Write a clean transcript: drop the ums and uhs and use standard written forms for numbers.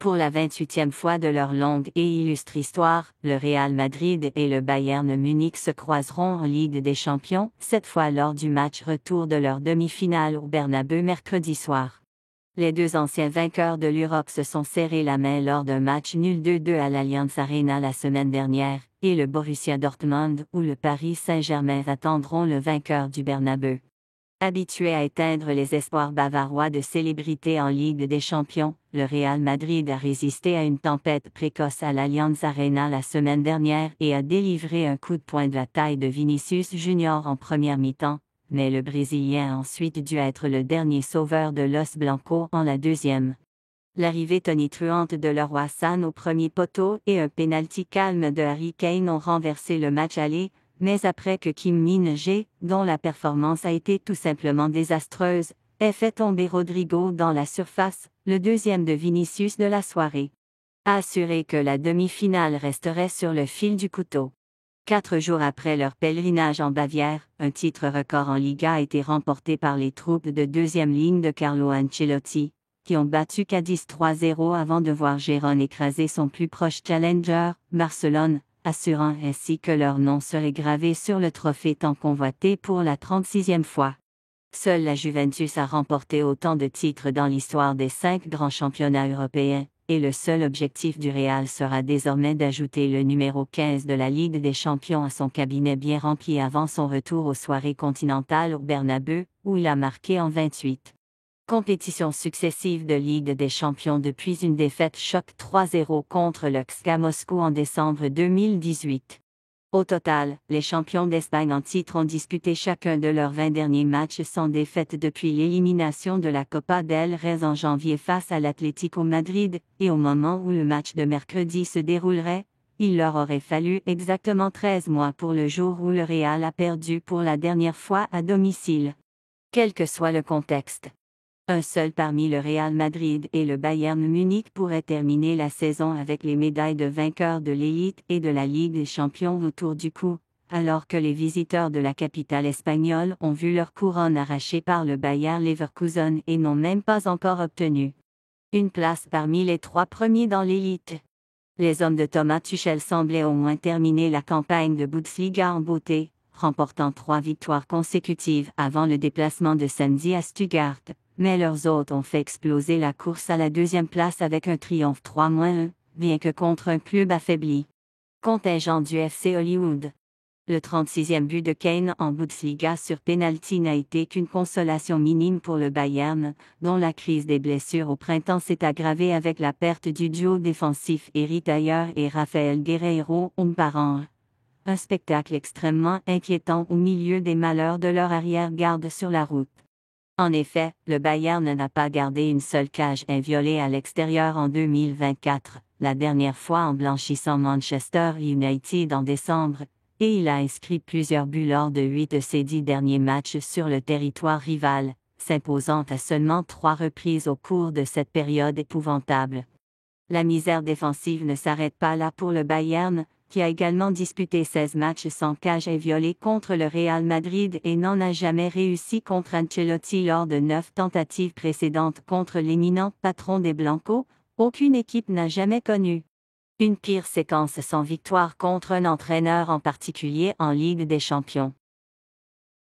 Pour la 28e fois de leur longue et illustre histoire, le Real Madrid et le Bayern Munich se croiseront en Ligue des Champions, cette fois lors du match retour de leur demi-finale au Bernabéu mercredi soir. Les deux anciens vainqueurs de l'Europe se sont serrés la main lors d'un match nul 2-2 à l'Allianz Arena la semaine dernière, et le Borussia Dortmund ou le Paris Saint-Germain attendront le vainqueur du Bernabéu. Habitué à éteindre les espoirs bavarois de célébrité en Ligue des Champions, le Real Madrid a résisté à une tempête précoce à l'Allianz Arena la semaine dernière et a délivré un coup de poing de la taille de Vinicius Junior en première mi-temps, mais le Brésilien a ensuite dû être le dernier sauveur de Los Blancos en la deuxième. L'arrivée tonitruante de Leroy Sane au premier poteau et un pénalty calme de Harry Kane ont renversé le match aller, mais après que Kim Min-jae, dont la performance a été tout simplement désastreuse, ait fait tomber Rodrigo dans la surface, le deuxième de Vinicius de la soirée, a assuré que la demi-finale resterait sur le fil du couteau. 4 jours après leur pèlerinage en Bavière, un titre record en Liga a été remporté par les troupes de deuxième ligne de Carlo Ancelotti, qui ont battu Cadiz 3-0 avant de voir Gérone écraser son plus proche challenger, Barcelone, assurant ainsi que leur nom serait gravé sur le trophée tant convoité pour la 36e fois. Seule la Juventus a remporté autant de titres dans l'histoire des 5 grands championnats européens, et le seul objectif du Real sera désormais d'ajouter le numéro 15 de la Ligue des Champions à son cabinet bien rempli avant son retour aux soirées continentales au Bernabéu, où il a marqué en 28 compétitions successives de Ligue des Champions depuis une défaite choc 3-0 contre le CSKA Moscou en décembre 2018. Au total, les champions d'Espagne en titre ont disputé chacun de leurs 20 derniers matchs sans défaite depuis l'élimination de la Copa del Rey en janvier face à l'Atlético Madrid, et au moment où le match de mercredi se déroulerait, il leur aurait fallu exactement 13 mois pour le jour où le Real a perdu pour la dernière fois à domicile. Quel que soit le contexte. Un seul parmi le Real Madrid et le Bayern Munich pourrait terminer la saison avec les médailles de vainqueur de l'élite et de la Ligue des Champions autour du cou, alors que les visiteurs de la capitale espagnole ont vu leur couronne arrachée par le Bayer Leverkusen et n'ont même pas encore obtenu une place parmi les 3 premiers dans l'élite. Les hommes de Thomas Tuchel semblaient au moins terminer la campagne de Bundesliga en beauté, remportant 3 victoires consécutives avant le déplacement de samedi à Stuttgart. Mais leurs hôtes ont fait exploser la course à la 2e place avec un triomphe 3-1, bien que contre un club affaibli. Contingent du FC Hollywood. Le 36e but de Kane en Bundesliga sur pénalty n'a été qu'une consolation minime pour le Bayern, dont la crise des blessures au printemps s'est aggravée avec la perte du duo défensif Eric Dyer et Rafael Guerreiro Umbarán. Un spectacle extrêmement inquiétant au milieu des malheurs de leur arrière-garde sur la route. En effet, le Bayern n'a pas gardé une seule cage inviolée à l'extérieur en 2024, la dernière fois en blanchissant Manchester United en décembre, et il a inscrit plusieurs buts lors de 8 de ses 10 derniers matchs sur le territoire rival, s'imposant à seulement 3 reprises au cours de cette période épouvantable. La misère défensive ne s'arrête pas là pour le Bayern, qui a également disputé 16 matchs sans cage inviolée contre le Real Madrid et n'en a jamais réussi contre Ancelotti lors de 9 tentatives précédentes contre l'éminent patron des Blancos. Aucune équipe n'a jamais connu une pire séquence sans victoire contre un entraîneur en particulier en Ligue des Champions.